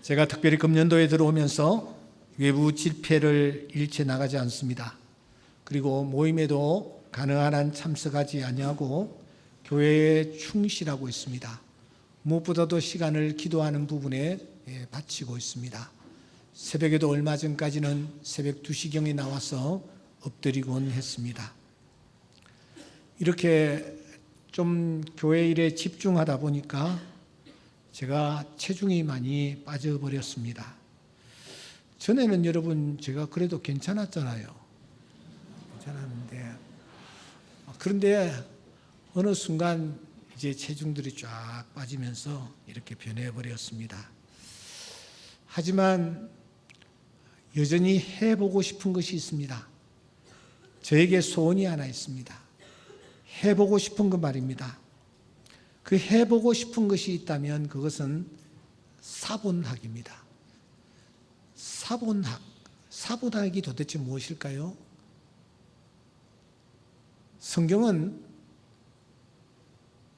제가 특별히 금년도에 들어오면서 외부 집회를 일체 나가지 않습니다. 그리고 모임에도 가능한 한 참석하지 아니하고 교회에 충실하고 있습니다. 무엇보다도 시간을 기도하는 부분에 바치고 있습니다. 새벽에도 얼마 전까지는 새벽 2시경에 나와서 엎드리곤 했습니다. 이렇게 좀 교회 일에 집중하다 보니까 제가 체중이 많이 빠져버렸습니다. 전에는 여러분 제가 그래도 괜찮았잖아요. 괜찮았는데 그런데 어느 순간 이제 체중들이 쫙 빠지면서 이렇게 변해버렸습니다. 하지만 여전히 해보고 싶은 것이 있습니다. 저에게 소원이 하나 있습니다. 해보고 싶은 것 말입니다. 그 해보고 싶은 것이 있다면 그것은 사본학입니다. 사본학이 도대체 무엇일까요? 성경은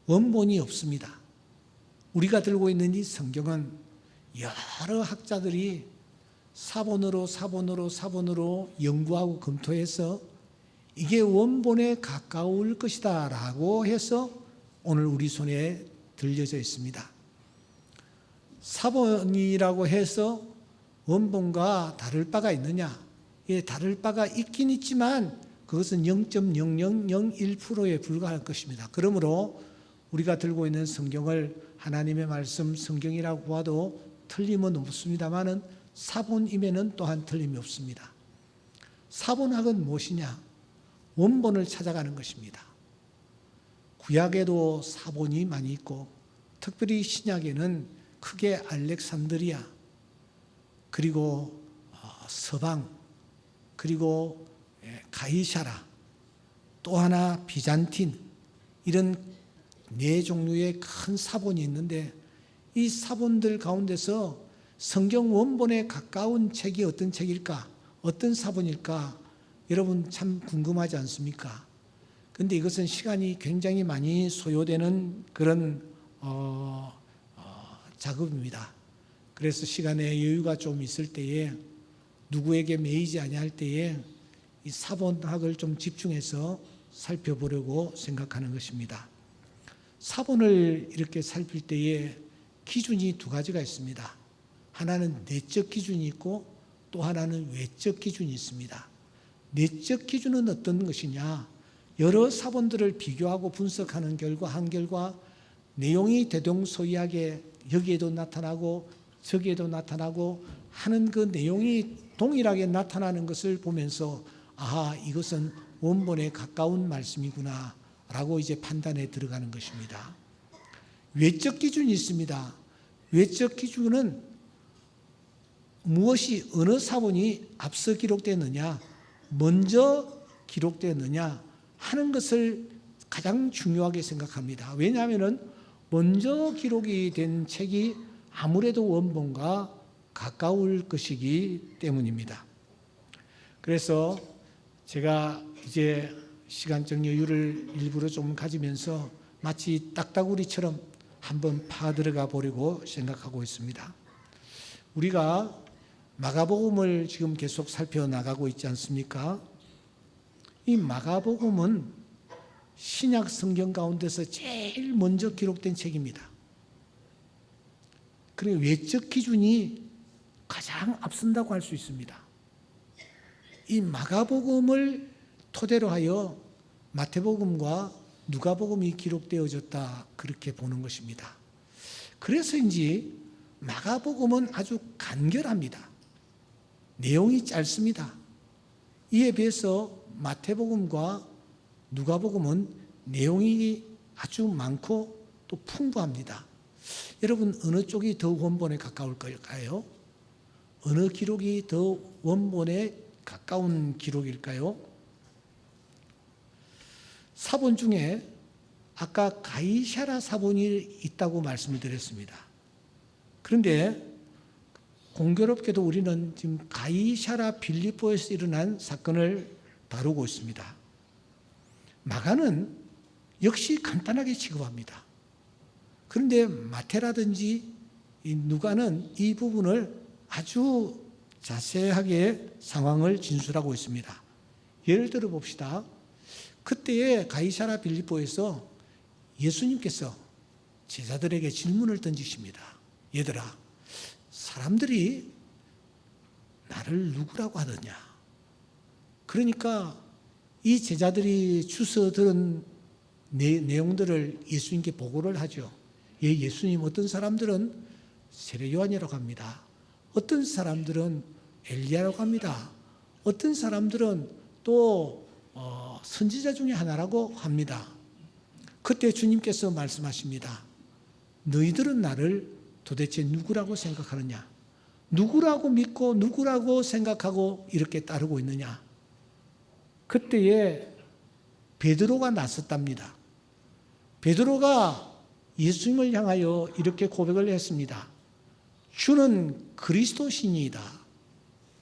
원본이 없습니다. 우리가 들고 있는 이 성경은 여러 학자들이 사본으로 연구하고 검토해서 이게 원본에 가까울 것이다 라고 해서 오늘 우리 손에 들려져 있습니다. 사본이라고 해서 원본과 다를 바가 있느냐? 예, 다를 바가 있긴 있지만 그것은 0.0001%에 불과할 것입니다. 그러므로 우리가 들고 있는 성경을 하나님의 말씀 성경이라고 봐도 틀림은 없습니다만은 사본임에는 또한 틀림이 없습니다. 사본학은 무엇이냐? 원본을 찾아가는 것입니다. 구약에도 사본이 많이 있고 특별히 신약에는 크게 알렉산드리아 그리고 서방 그리고 가이사라 또 하나 비잔틴 이런 네 종류의 큰 사본이 있는데 이 사본들 가운데서 성경 원본에 가까운 책이 어떤 책일까? 어떤 사본일까? 여러분 참 궁금하지 않습니까? 그런데 이것은 시간이 굉장히 많이 소요되는 그런 작업입니다. 그래서 시간에 여유가 좀 있을 때에 누구에게 매이지 아니할 때에 이 사본학을 좀 집중해서 살펴보려고 생각하는 것입니다. 사본을 이렇게 살필 때에 기준이 두 가지가 있습니다. 하나는 내적 기준이 있고 또 하나는 외적 기준이 있습니다. 내적 기준은 어떤 것이냐? 여러 사본들을 비교하고 분석하는 결과 한 결과 내용이 대동소이하게 여기에도 나타나고 저기에도 나타나고 하는 그 내용이 동일하게 나타나는 것을 보면서 아, 이것은 원본에 가까운 말씀이구나 라고 이제 판단에 들어가는 것입니다. 외적 기준이 있습니다. 외적 기준은 무엇이 어느 사본이 앞서 기록되느냐 먼저 기록되느냐 하는 것을 가장 중요하게 생각합니다. 왜냐하면 먼저 기록이 된 책이 아무래도 원본과 가까울 것이기 때문입니다. 그래서 제가 이제 시간적 여유를 일부러 좀 가지면서 마치 딱따구리처럼 한번 파들어가 보려고 생각하고 있습니다. 우리가 마가복음을 지금 계속 살펴나가고 있지 않습니까? 이 마가복음은 신약 성경 가운데서 제일 먼저 기록된 책입니다. 그리고 외적 기준이 가장 앞선다고 할 수 있습니다. 이 마가복음을 토대로 하여 마태복음과 누가복음이 기록되어졌다 그렇게 보는 것입니다. 그래서인지 마가복음은 아주 간결합니다. 내용이 짧습니다. 이에 비해서 마태복음과 누가복음은 내용이 아주 많고 또 풍부합니다. 여러분 어느 쪽이 더 원본에 가까울 걸까요? 어느 기록이 더 원본에 가까운 기록일까요? 사본 중에 아까 가이사라 사본이 있다고 말씀을 드렸습니다. 그런데 공교롭게도 우리는 지금 가이사라 빌립보에서 일어난 사건을 다루고 있습니다. 마가는 역시 간단하게 취급합니다. 그런데 마태라든지 이 누가는 이 부분을 아주 자세하게 상황을 진술하고 있습니다. 예를 들어 봅시다. 그때에 가이사랴 빌립보에서 예수님께서 제자들에게 질문을 던지십니다. 얘들아, 사람들이 나를 누구라고 하더냐? 그러니까 이 제자들이 주워 들은 내용들을 예수님께 보고를 하죠. 예수님, 어떤 사람들은 세례 요한이라고 합니다. 어떤 사람들은 엘리야라고 합니다. 어떤 사람들은 또 선지자 중에 하나라고 합니다. 그때 주님께서 말씀하십니다. 너희들은 나를 도대체 누구라고 생각하느냐? 누구라고 믿고 누구라고 생각하고 이렇게 따르고 있느냐? 그때에 베드로가 나섰답니다. 베드로가 예수님을 향하여 이렇게 고백을 했습니다. 주는 그리스도시니이다.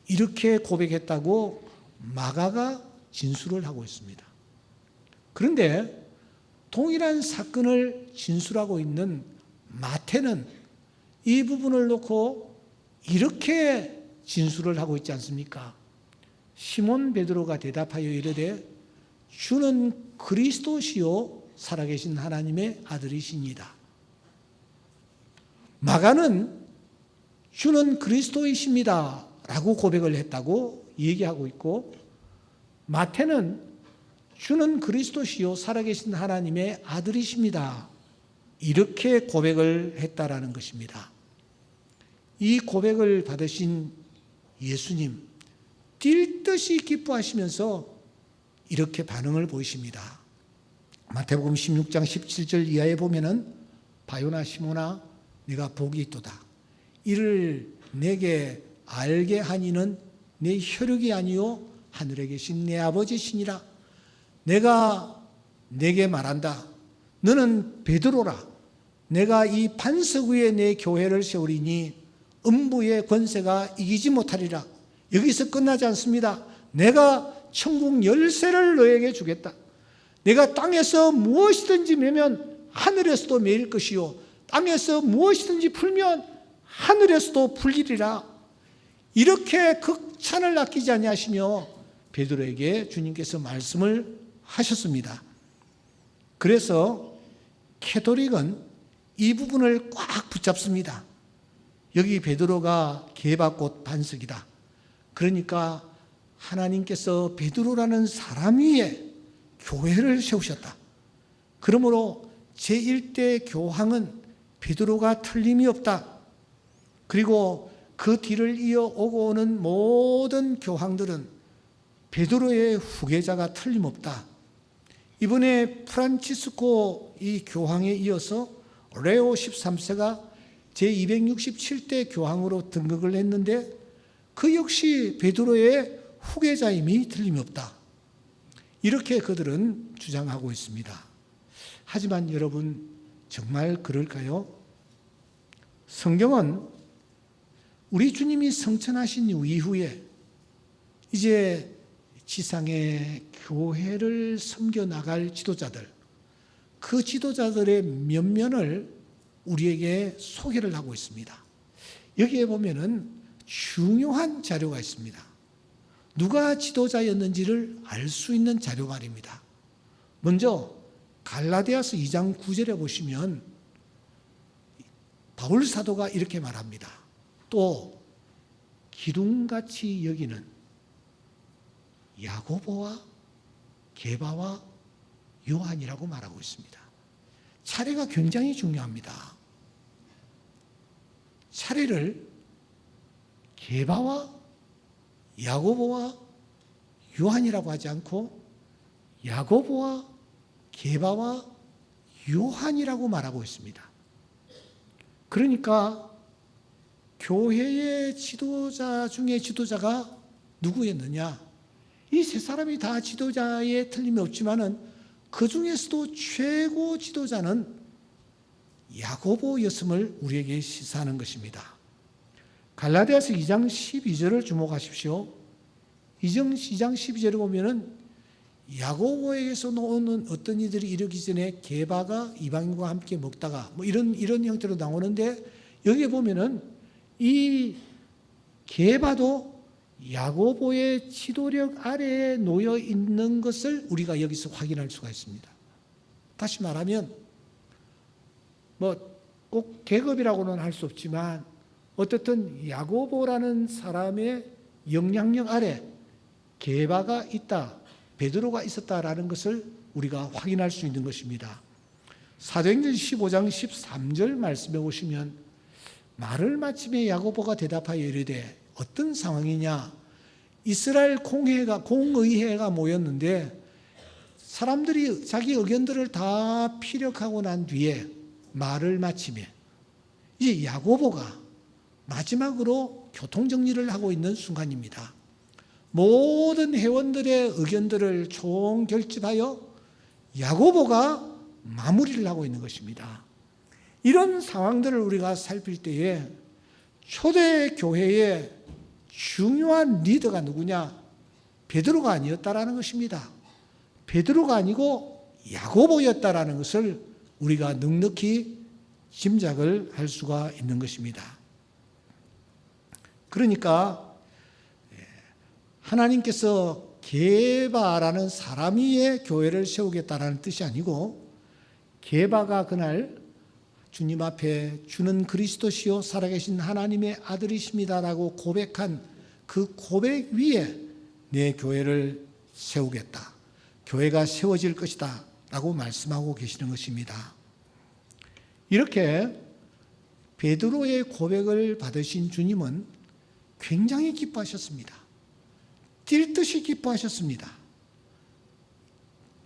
이렇게 고백했다고 마가가 진술을 하고 있습니다. 그런데 동일한 사건을 진술하고 있는 마태는 이 부분을 놓고 이렇게 진술을 하고 있지 않습니까? 시몬 베드로가 대답하여 이르되 주는 그리스도시요 살아계신 하나님의 아들이시니이다. 마가는 주는 그리스도이십니다 라고 고백을 했다고 얘기하고 있고, 마태는 주는 그리스도시요 살아계신 하나님의 아들이십니다 이렇게 고백을 했다라는 것입니다. 이 고백을 받으신 예수님, 뛸 듯이 기뻐하시면서 이렇게 반응을 보이십니다. 마태복음 16장 17절 이하에 보면은 바요나 시모나 네가 복이 있도다. 이를 내게 알게 하니는 내 혈육이 아니요 하늘에 계신 내 아버지시니라. 내가 내게 말한다. 너는 베드로라. 내가 이 반석 위에 내 교회를 세우리니 음부의 권세가 이기지 못하리라. 여기서 끝나지 않습니다. 내가 천국 열쇠를 너에게 주겠다. 내가 땅에서 무엇이든지 매면 하늘에서도 매일 것이요 땅에서 무엇이든지 풀면 하늘에서도 풀리리라. 이렇게 극찬을 아끼지 아니하시며 베드로에게 주님께서 말씀을 하셨습니다. 그래서 캐토릭은 이 부분을 꽉 붙잡습니다. 여기 베드로가 개박꽃 반석이다. 그러니까 하나님께서 베드로라는 사람 위에 교회를 세우셨다. 그러므로 제1대 교황은 베드로가 틀림이 없다. 그리고 그 뒤를 이어오고 오는 모든 교황들은 베드로의 후계자가 틀림없다. 이번에 프란치스코 이 교황에 이어서 레오 13세가 제267대 교황으로 등극을 했는데 그 역시 베드로의 후계자임이 틀림없다. 이렇게 그들은 주장하고 있습니다. 하지만 여러분, 정말 그럴까요? 성경은 우리 주님이 성천하신 이후에 이제 지상의 교회를 섬겨나갈 지도자들, 그 지도자들의 면면을 우리에게 소개를 하고 있습니다. 여기에 보면은 중요한 자료가 있습니다. 누가 지도자였는지를 알 수 있는 자료 말입니다. 먼저 갈라디아서 2장 9절에 보시면 바울 사도가 이렇게 말합니다. 또 기둥같이 여기는 야고보와 게바와 요한이라고 말하고 있습니다. 차례가 굉장히 중요합니다. 차례를 게바와 야고보와 요한이라고 하지 않고 야고보와 게바와 요한이라고 말하고 있습니다. 그러니까 교회의 지도자 중에 지도자가 누구였느냐? 이 세 사람이 다 지도자에 틀림이 없지만은 그 중에서도 최고 지도자는 야고보였음을 우리에게 시사하는 것입니다. 갈라디아서 2장 12절을 주목하십시오. 2장 12절을 보면은 야고보에게서 나오는 어떤 이들이 이르기 전에 게바가 이방인과 함께 먹다가 이런 형태로 나오는데 여기에 보면은 이 게바도 야고보의 지도력 아래에 놓여 있는 것을 우리가 여기서 확인할 수가 있습니다. 다시 말하면 꼭 계급이라고는 할 수 없지만 어떻든 야고보라는 사람의 영향력 아래 게바가 있다, 베드로가 있었다라는 것을 우리가 확인할 수 있는 것입니다. 사도행전 15장 13절 말씀에 보시면 말을 마침에 야고보가 대답하여 이르되 어떤 상황이냐, 이스라엘 공의회가 모였는데 사람들이 자기 의견들을 다 피력하고 난 뒤에 말을 마침에 이제 야고보가 마지막으로 교통정리를 하고 있는 순간입니다. 모든 회원들의 의견들을 총결집하여 야고보가 마무리를 하고 있는 것입니다. 이런 상황들을 우리가 살필 때에 초대 교회의 중요한 리더가 누구냐? 베드로가 아니었다라는 것입니다. 베드로가 아니고 야고보였다라는 것을 우리가 넉넉히 짐작을 할 수가 있는 것입니다. 그러니까 하나님께서 게바라는 사람 위에 교회를 세우겠다라는 뜻이 아니고 게바가 그날 주님 앞에 주는 그리스도시요 살아계신 하나님의 아들이십니다라고 고백한 그 고백 위에 내 교회를 세우겠다, 교회가 세워질 것이다 라고 말씀하고 계시는 것입니다. 이렇게 베드로의 고백을 받으신 주님은 굉장히 기뻐하셨습니다. 뛸 듯이 기뻐하셨습니다.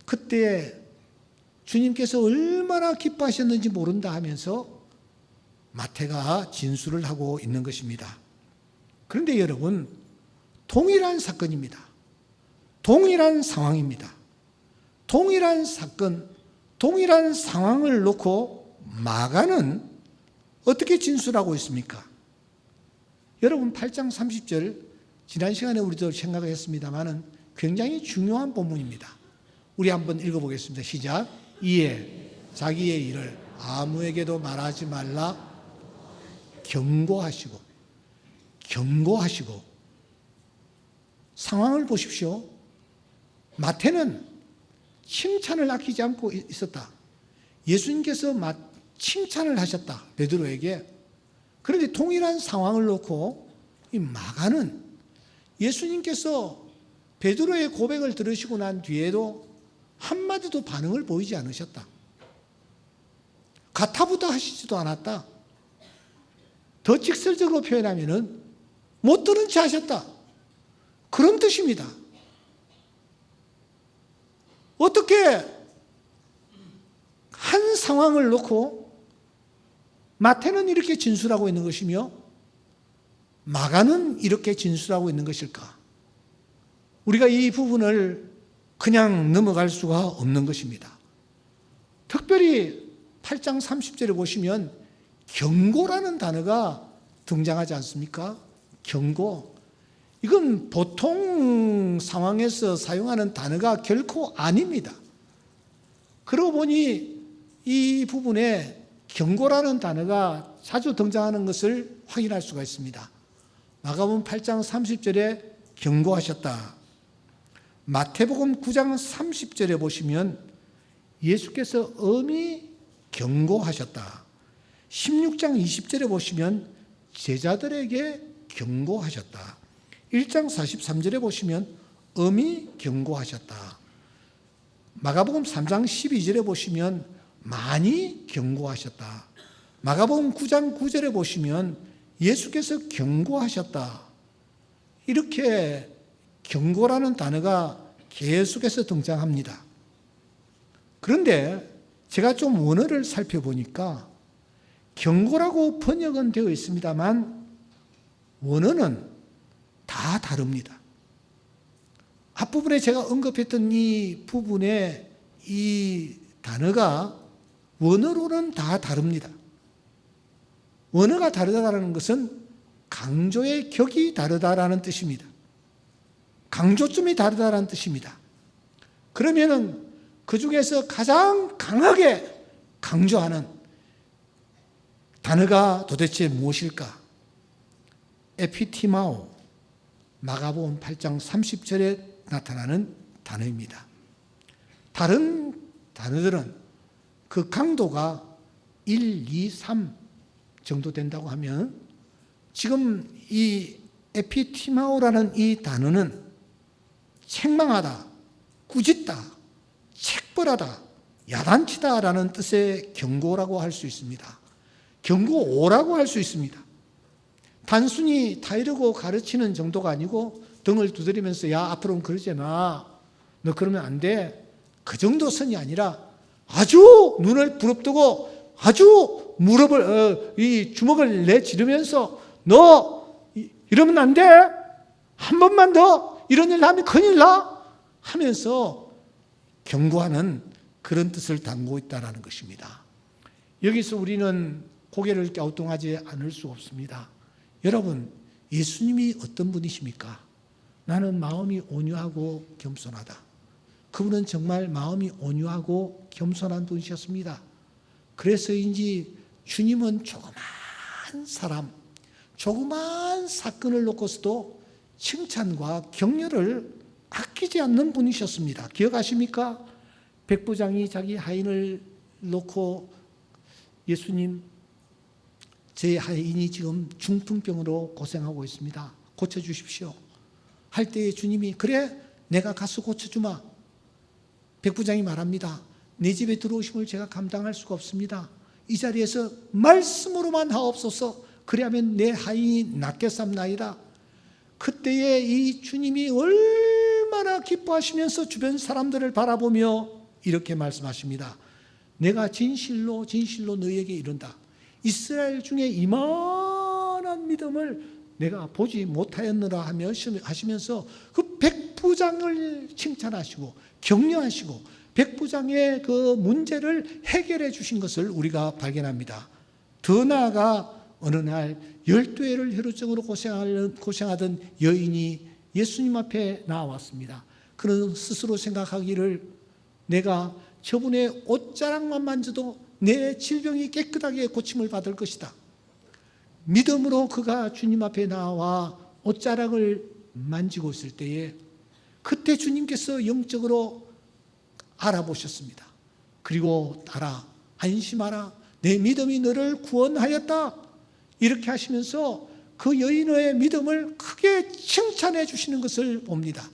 그때 주님께서 얼마나 기뻐하셨는지 모른다 하면서 마태가 진술을 하고 있는 것입니다. 그런데 여러분, 동일한 사건입니다. 동일한 상황입니다. 동일한 사건, 동일한 상황을 놓고 마가는 어떻게 진술하고 있습니까? 여러분 8장 30절 지난 시간에 우리도 생각을 했습니다마는 굉장히 중요한 본문입니다. 우리 한번 읽어보겠습니다. 시작. 이에 자기의 일을 아무에게도 말하지 말라 경고하시고 상황을 보십시오. 마태는 칭찬을 아끼지 않고 있었다. 예수님께서 칭찬을 하셨다, 베드로에게. 그런데 동일한 상황을 놓고 이 마가는 예수님께서 베드로의 고백을 들으시고 난 뒤에도 한마디도 반응을 보이지 않으셨다. 가타부타 하시지도 않았다. 더 직설적으로 표현하면은 못 들은 채 하셨다, 그런 뜻입니다. 어떻게 한 상황을 놓고 마태는 이렇게 진술하고 있는 것이며 마가는 이렇게 진술하고 있는 것일까? 우리가 이 부분을 그냥 넘어갈 수가 없는 것입니다. 특별히 8장 30절에 보시면 경고라는 단어가 등장하지 않습니까? 경고. 이건 보통 상황에서 사용하는 단어가 결코 아닙니다. 그러고 보니 이 부분에 경고라는 단어가 자주 등장하는 것을 확인할 수가 있습니다. 마가복음 8장 30절에 경고하셨다. 마태복음 9장 30절에 보시면 예수께서 엄히 경고하셨다. 16장 20절에 보시면 제자들에게 경고하셨다. 1장 43절에 보시면 엄히 경고하셨다. 마가복음 3장 12절에 보시면 많이 경고하셨다. 마가복음 9장 9절에 보시면 예수께서 경고하셨다. 이렇게 경고라는 단어가 계속해서 등장합니다. 그런데 제가 좀 원어를 살펴보니까 경고라고 번역은 되어 있습니다만 원어는 다 다릅니다. 앞부분에 제가 언급했던 이 부분에 이 단어가 원어로는 다 다릅니다. 원어가 다르다는 것은 강조의 격이 다르다라는 뜻입니다. 강조점이 다르다라는 뜻입니다. 그러면은 그 중에서 가장 강하게 강조하는, 단어가 도대체 무엇일까? 에피티마오, 마가복음 8장 30절에 나타나는 단어입니다. 다른 단어들은 그 강도가 1, 2, 3 정도 된다고 하면 지금 이 에피티마오라는 이 단어는 책망하다, 꾸짖다, 책벌하다, 야단치다라는 뜻의 경고라고 할 수 있습니다. 경고오라고 할 수 있습니다. 단순히 타이르고 가르치는 정도가 아니고 등을 두드리면서 야 앞으로는 그러지 마, 너 그러면 안 돼, 그 정도 선이 아니라 아주 눈을 부릅뜨고 아주 무릎을 이 주먹을 내지르면서 너 이러면 안 돼, 한 번만 더 이런 일 하면 큰일 나 하면서 경고하는 그런 뜻을 담고 있다는 것입니다. 여기서 우리는 고개를 갸우뚱하지 않을 수 없습니다. 여러분, 예수님이 어떤 분이십니까? 나는 마음이 온유하고 겸손하다. 그분은 정말 마음이 온유하고 겸손한 분이셨습니다. 그래서인지 주님은 조그만 사람, 조그만 사건을 놓고서도 칭찬과 격려를 아끼지 않는 분이셨습니다. 기억하십니까? 백부장이 자기 하인을 놓고 예수님, 제 하인이 지금 중풍병으로 고생하고 있습니다. 고쳐주십시오. 할 때에 주님이 그래 내가 가서 고쳐주마. 백부장이 말합니다. 내 집에 들어오심을 제가 감당할 수가 없습니다. 이 자리에서 말씀으로만 하옵소서. 그리하면 내 하인이 낫겠삼나이다. 그때에 이 주님이 얼마나 기뻐하시면서 주변 사람들을 바라보며 이렇게 말씀하십니다. 내가 진실로 진실로 너희에게 이른다. 이스라엘 중에 이만한 믿음을 내가 보지 못하였느라 하시면서 그 백부장을 칭찬하시고 격려하시고 백부장의 그 문제를 해결해 주신 것을 우리가 발견합니다. 더 나아가 어느 날 12해를 혈루증으로 고생하던 여인이 예수님 앞에 나왔습니다. 그는 스스로 생각하기를 내가 저분의 옷자락만 만져도 내 질병이 깨끗하게 고침을 받을 것이다. 믿음으로 그가 주님 앞에 나와 옷자락을 만지고 있을 때에 그때 주님께서 영적으로 알아보셨습니다. 그리고 따라 안심하라, 내 믿음이 너를 구원하였다. 이렇게 하시면서 그 여인의 믿음을 크게 칭찬해 주시는 것을 봅니다.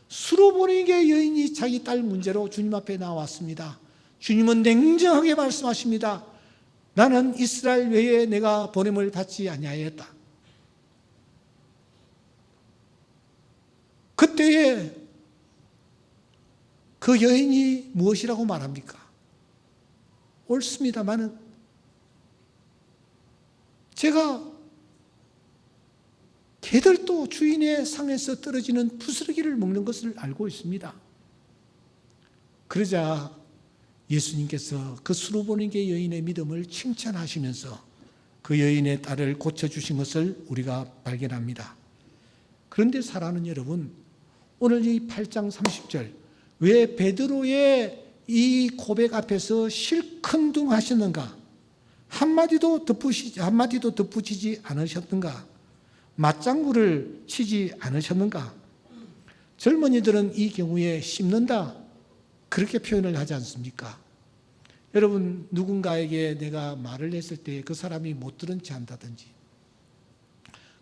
수로보니게 여인이 자기 딸 문제로 주님 앞에 나왔습니다. 주님은 냉정하게 말씀하십니다. 나는 이스라엘 외에 내가 보냄을 받지 아니하였다. 그때에 그 여인이 무엇이라고 말합니까? 옳습니다마는 제가 개들도 주인의 상에서 떨어지는 부스러기를 먹는 것을 알고 있습니다. 그러자 예수님께서 그 수로보니게 여인의 믿음을 칭찬하시면서 그 여인의 딸을 고쳐주신 것을 우리가 발견합니다. 그런데 사랑하는 여러분, 오늘 이 8장 30절 왜 베드로의 이 고백 앞에서 실큰둥하셨는가? 한마디도 덧붙이지 않으셨는가? 맞장구를 치지 않으셨는가? 젊은이들은 이 경우에 씹는다 그렇게 표현을 하지 않습니까? 여러분, 누군가에게 내가 말을 했을 때 그 사람이 못 들은 체 한다든지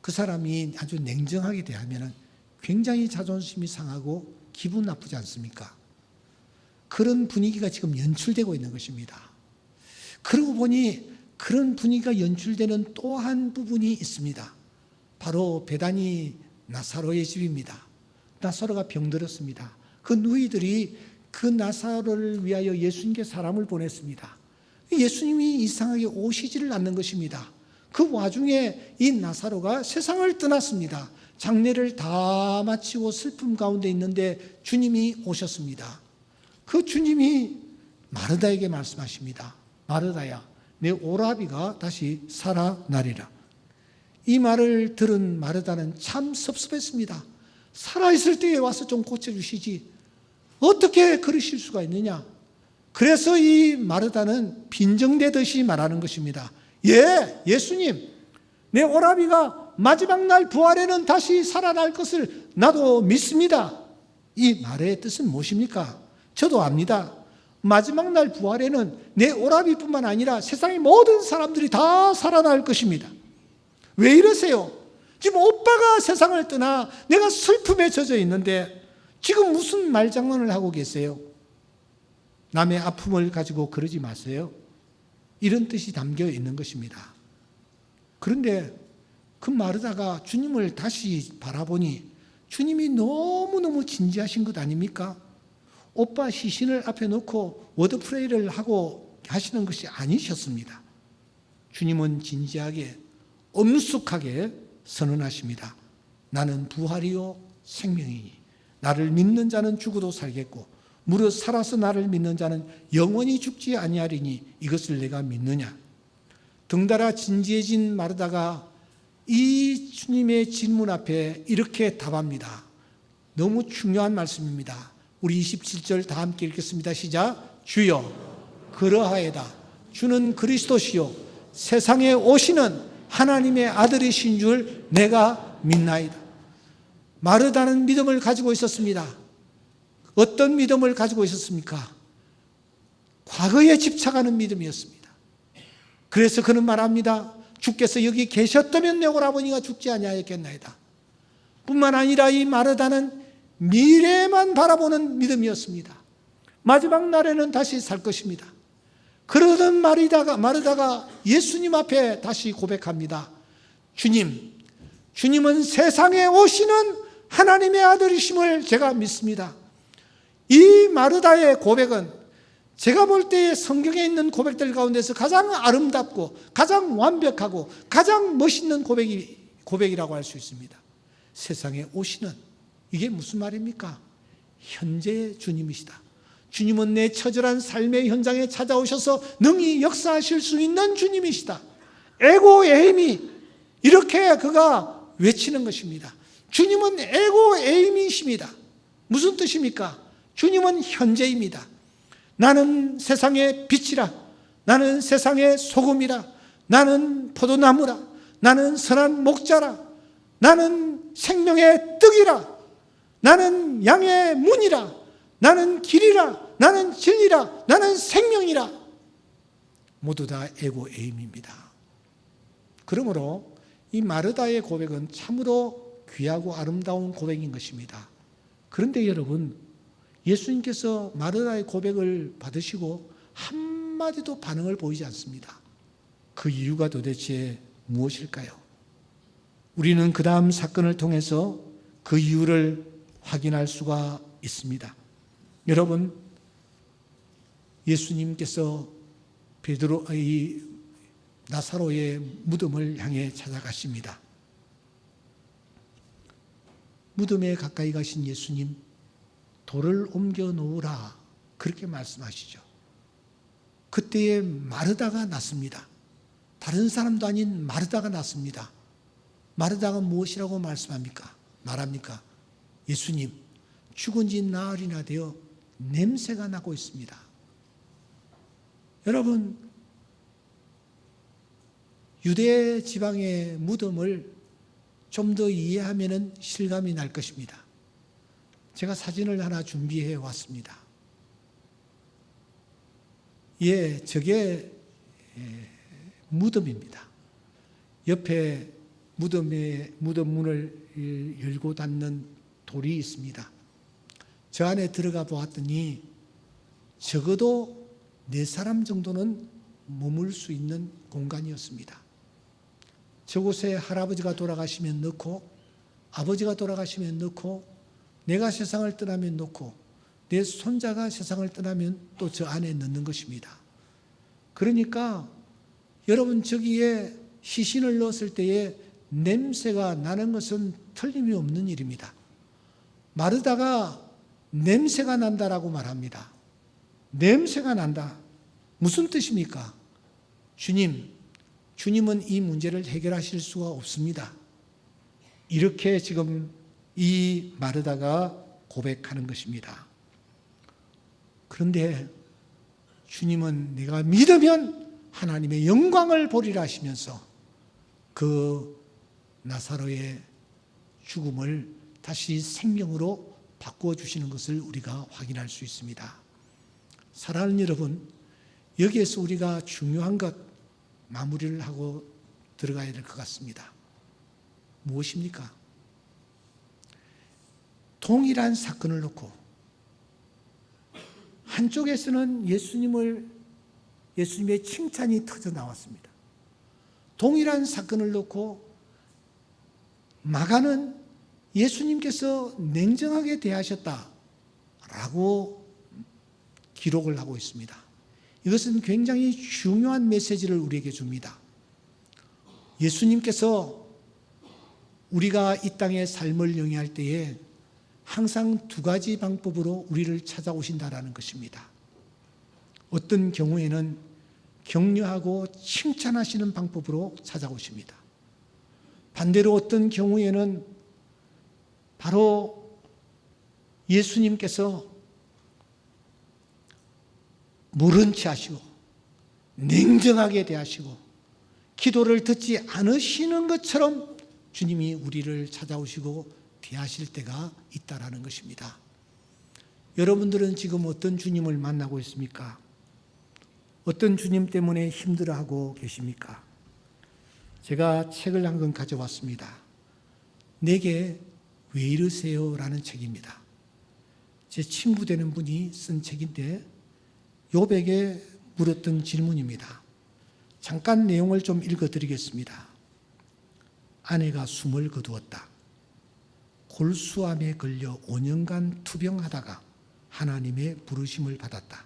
그 사람이 아주 냉정하게 대하면 굉장히 자존심이 상하고 기분 나쁘지 않습니까? 그런 분위기가 지금 연출되고 있는 것입니다. 그러고 보니 그런 분위기가 연출되는 또 한 부분이 있습니다. 바로 베다니 나사로의 집입니다. 나사로가 병들었습니다. 그 누이들이 그 나사로를 위하여 예수님께 사람을 보냈습니다. 예수님이 이상하게 오시지를 않는 것입니다. 그 와중에 이 나사로가 세상을 떠났습니다. 장례를 다 마치고 슬픔 가운데 있는데 주님이 오셨습니다. 그 주님이 마르다에게 말씀하십니다. 마르다야, 내 오라비가 다시 살아나리라. 이 말을 들은 마르다는 참 섭섭했습니다. 살아있을 때에 와서 좀 고쳐주시지 어떻게 그러실 수가 있느냐. 그래서 이 마르다는 빈정대듯이 말하는 것입니다. 예수님, 내 오라비가 마지막 날 부활에는 다시 살아날 것을 나도 믿습니다. 이 말의 뜻은 무엇입니까? 저도 압니다. 마지막 날 부활에는 내 오라비뿐만 아니라 세상의 모든 사람들이 다 살아날 것입니다. 왜 이러세요? 지금 오빠가 세상을 떠나 내가 슬픔에 젖어 있는데 지금 무슨 말장난을 하고 계세요? 남의 아픔을 가지고 그러지 마세요. 이런 뜻이 담겨 있는 것입니다. 그런데 그 마르다가 주님을 다시 바라보니 주님이 너무너무 진지하신 것 아닙니까? 오빠 시신을 앞에 놓고 워드프레이를 하고 하시는 것이 아니셨습니다. 주님은 진지하게 엄숙하게 선언하십니다. 나는 부활이요 생명이니 나를 믿는 자는 죽어도 살겠고 무릇 살아서 나를 믿는 자는 영원히 죽지 아니하리니 이것을 내가 믿느냐. 등달아 진지해진 마르다가 이 주님의 질문 앞에 이렇게 답합니다. 너무 중요한 말씀입니다. 우리 27절 다 함께 읽겠습니다. 시작. 주여 그러하에다 주는 그리스도시요 세상에 오시는 하나님의 아들이신 줄 내가 믿나이다. 마르다는 믿음을 가지고 있었습니다. 어떤 믿음을 가지고 있었습니까? 과거에 집착하는 믿음이었습니다. 그래서 그는 말합니다. 주께서 여기 계셨다면 내 오라버니가 죽지 아니하였겠나이다. 뿐만 아니라 이 마르다는 미래만 바라보는 믿음이었습니다. 마지막 날에는 다시 살 것입니다. 그러던 마르다가 예수님 앞에 다시 고백합니다. 주님은 세상에 오시는 하나님의 아들이심을 제가 믿습니다. 이 마르다의 고백은 제가 볼 때 성경에 있는 고백들 가운데서 가장 아름답고 가장 완벽하고 가장 멋있는 고백이라고 할 수 있습니다. 세상에 오시는, 이게 무슨 말입니까? 현재의 주님이시다. 주님은 내 처절한 삶의 현장에 찾아오셔서 능히 역사하실 수 있는 주님이시다. 에고에임이 이렇게 그가 외치는 것입니다. 주님은 에고에임이십니다. 무슨 뜻입니까? 주님은 현재입니다. 나는 세상의 빛이라, 나는 세상의 소금이라, 나는 포도나무라, 나는 선한 목자라, 나는 생명의 떡이라, 나는 양의 문이라, 나는 길이라, 나는 진리라, 나는 생명이라. 모두 다 에고에임입니다. 그러므로 이 마르다의 고백은 참으로 귀하고 아름다운 고백인 것입니다. 그런데 여러분, 예수님께서 마르다의 고백을 받으시고 한마디도 반응을 보이지 않습니다. 그 이유가 도대체 무엇일까요? 우리는 그 다음 사건을 통해서 그 이유를 확인할 수가 있습니다. 여러분, 예수님께서 이 나사로의 무덤을 향해 찾아가십니다. 무덤에 가까이 가신 예수님, 돌을 옮겨 놓으라 그렇게 말씀하시죠. 그때에 마르다가 났습니다. 다른 사람도 아닌 마르다가 났습니다. 마르다가 무엇이라고 말합니까? 예수님, 죽은 지 나흘이나 되어 냄새가 나고 있습니다. 여러분, 유대 지방의 무덤을 좀 더 이해하면 실감이 날 것입니다. 제가 사진을 하나 준비해 왔습니다. 저게 무덤입니다. 옆에 무덤 문을 열고 닫는 돌이 있습니다. 저 안에 들어가 보았더니 적어도 4사람 정도는 머물 수 있는 공간이었습니다. 저곳에 할아버지가 돌아가시면 넣고, 아버지가 돌아가시면 넣고, 내가 세상을 떠나면 넣고, 내 손자가 세상을 떠나면 또 저 안에 넣는 것입니다. 그러니까 여러분, 저기에 시신을 넣었을 때에 냄새가 나는 것은 틀림이 없는 일입니다. 마르다가 냄새가 난다라고 말합니다. 냄새가 난다. 무슨 뜻입니까? 주님은 이 문제를 해결하실 수가 없습니다. 이렇게 지금 이 마르다가 고백하는 것입니다. 그런데 주님은 내가 믿으면 하나님의 영광을 보리라 하시면서 그 나사로의 죽음을 다시 생명으로 바꾸어 주시는 것을 우리가 확인할 수 있습니다. 사랑하는 여러분, 여기에서 우리가 중요한 것 마무리를 하고 들어가야 될 것 같습니다. 무엇입니까? 동일한 사건을 놓고 한쪽에서는 예수님의 칭찬이 터져 나왔습니다. 동일한 사건을 놓고 마가는 예수님께서 냉정하게 대하셨다라고 기록을 하고 있습니다. 이것은 굉장히 중요한 메시지를 우리에게 줍니다. 예수님께서 우리가 이 땅의 삶을 영위할 때에 항상 두 가지 방법으로 우리를 찾아오신다라는 것입니다. 어떤 경우에는 격려하고 칭찬하시는 방법으로 찾아오십니다. 반대로 어떤 경우에는 바로 예수님께서 모른 체 하시고 냉정하게 대하시고 기도를 듣지 않으시는 것처럼 주님이 우리를 찾아오시고 대하실 때가 있다라는 것입니다. 여러분들은 지금 어떤 주님을 만나고 있습니까? 어떤 주님 때문에 힘들어하고 계십니까? 제가 책을 한 권 가져왔습니다. 내게 왜 이러세요? 라는 책입니다. 제 친구 되는 분이 쓴 책인데 욥에게 물었던 질문입니다. 잠깐 내용을 좀 읽어드리겠습니다. 아내가 숨을 거두었다. 골수암에 걸려 5년간 투병하다가 하나님의 부르심을 받았다.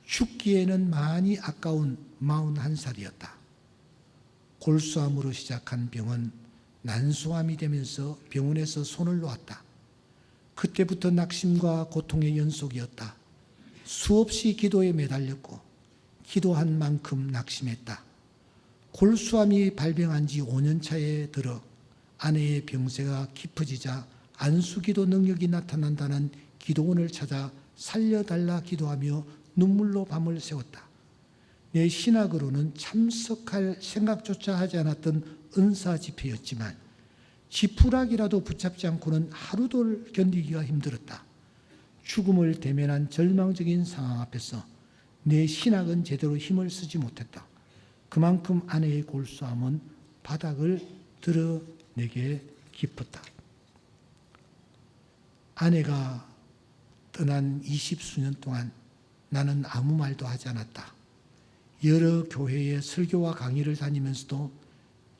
죽기에는 많이 아까운 41살이었다. 골수암으로 시작한 병은 난소암이 되면서 병원에서 손을 놓았다. 그때부터 낙심과 고통의 연속이었다. 수없이 기도에 매달렸고 기도한 만큼 낙심했다. 골수암이 발병한 지 5년 차에 들어 아내의 병세가 깊어지자 안수기도 능력이 나타난다는 기도원을 찾아 살려달라 기도하며 눈물로 밤을 새웠다. 내 신학으로는 참석할 생각조차 하지 않았던 은사 집회였지만 지푸라기라도 붙잡지 않고는 하루도 견디기가 힘들었다. 죽음을 대면한 절망적인 상황 앞에서 내 신학은 제대로 힘을 쓰지 못했다. 그만큼 아내의 골수암은 바닥을 드러내게 깊었다. 아내가 떠난 20수년 동안 나는 아무 말도 하지 않았다. 여러 교회에 설교와 강의를 다니면서도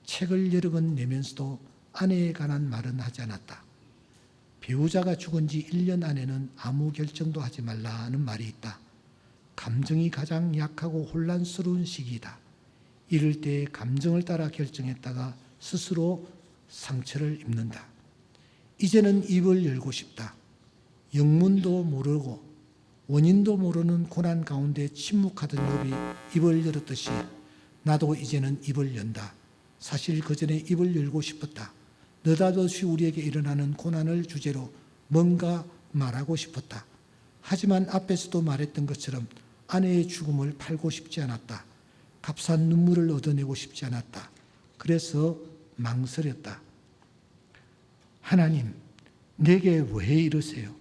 책을 여러 권 내면서도 아내에 관한 말은 하지 않았다. 배우자가 죽은 지 1년 안에는 아무 결정도 하지 말라는 말이 있다. 감정이 가장 약하고 혼란스러운 시기이다. 이럴 때 감정을 따라 결정했다가 스스로 상처를 입는다. 이제는 입을 열고 싶다. 영문도 모르고 원인도 모르는 고난 가운데 침묵하던 욥이 입을 열었듯이 나도 이제는 입을 연다. 사실 그전에 입을 열고 싶었다. 느닷없이 우리에게 일어나는 고난을 주제로 뭔가 말하고 싶었다. 하지만 앞에서도 말했던 것처럼 아내의 죽음을 팔고 싶지 않았다. 값싼 눈물을 얻어내고 싶지 않았다. 그래서 망설였다. 하나님, 내게 왜 이러세요?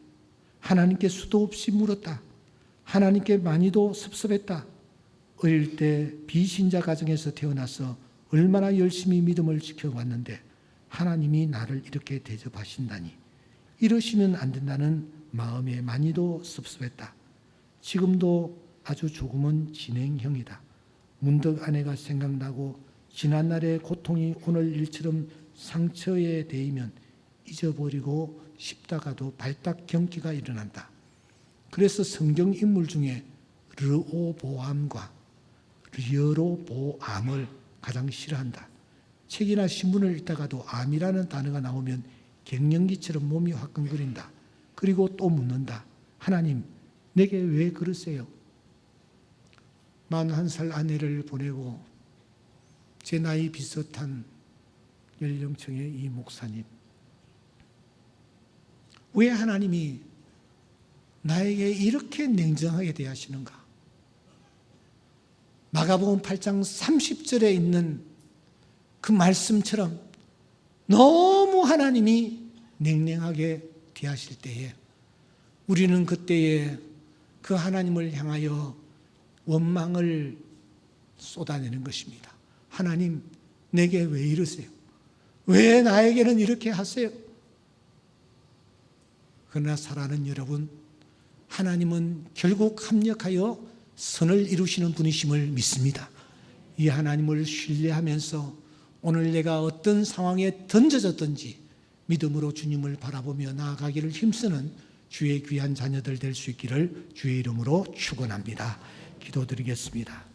하나님께 수도 없이 물었다. 하나님께 많이도 섭섭했다. 어릴 때 비신자 가정에서 태어나서 얼마나 열심히 믿음을 지켜왔는데 하나님이 나를 이렇게 대접하신다니. 이러시면 안 된다는 마음에 많이도 섭섭했다. 지금도 아주 조금은 진행형이다. 문득 아내가 생각나고 지난날의 고통이 오늘 일처럼 상처에 대이면 잊어버리고 싶다가도 발딱 경기가 일어난다. 그래서 성경 인물 중에 르호보암과 여로보암을 가장 싫어한다. 책이나 신문을 읽다가도 암이라는 단어가 나오면 갱년기처럼 몸이 화끈거린다. 그리고 또 묻는다. 하나님, 내게 왜 그러세요? 41살 아내를 보내고 제 나이 비슷한 연령층의 이 목사님, 왜 하나님이 나에게 이렇게 냉정하게 대하시는가? 마가복음 8장 30절에 있는 그 말씀처럼 너무 하나님이 냉랭하게 대하실 때에 우리는 그때에 그 하나님을 향하여 원망을 쏟아내는 것입니다. 하나님, 내게 왜 이러세요? 왜 나에게는 이렇게 하세요? 그러나 사랑하는 여러분, 하나님은 결국 합력하여 선을 이루시는 분이심을 믿습니다. 이 하나님을 신뢰하면서 오늘 내가 어떤 상황에 던져졌든지 믿음으로 주님을 바라보며 나아가기를 힘쓰는 주의 귀한 자녀들 될 수 있기를 주의 이름으로 축원합니다. 기도드리겠습니다.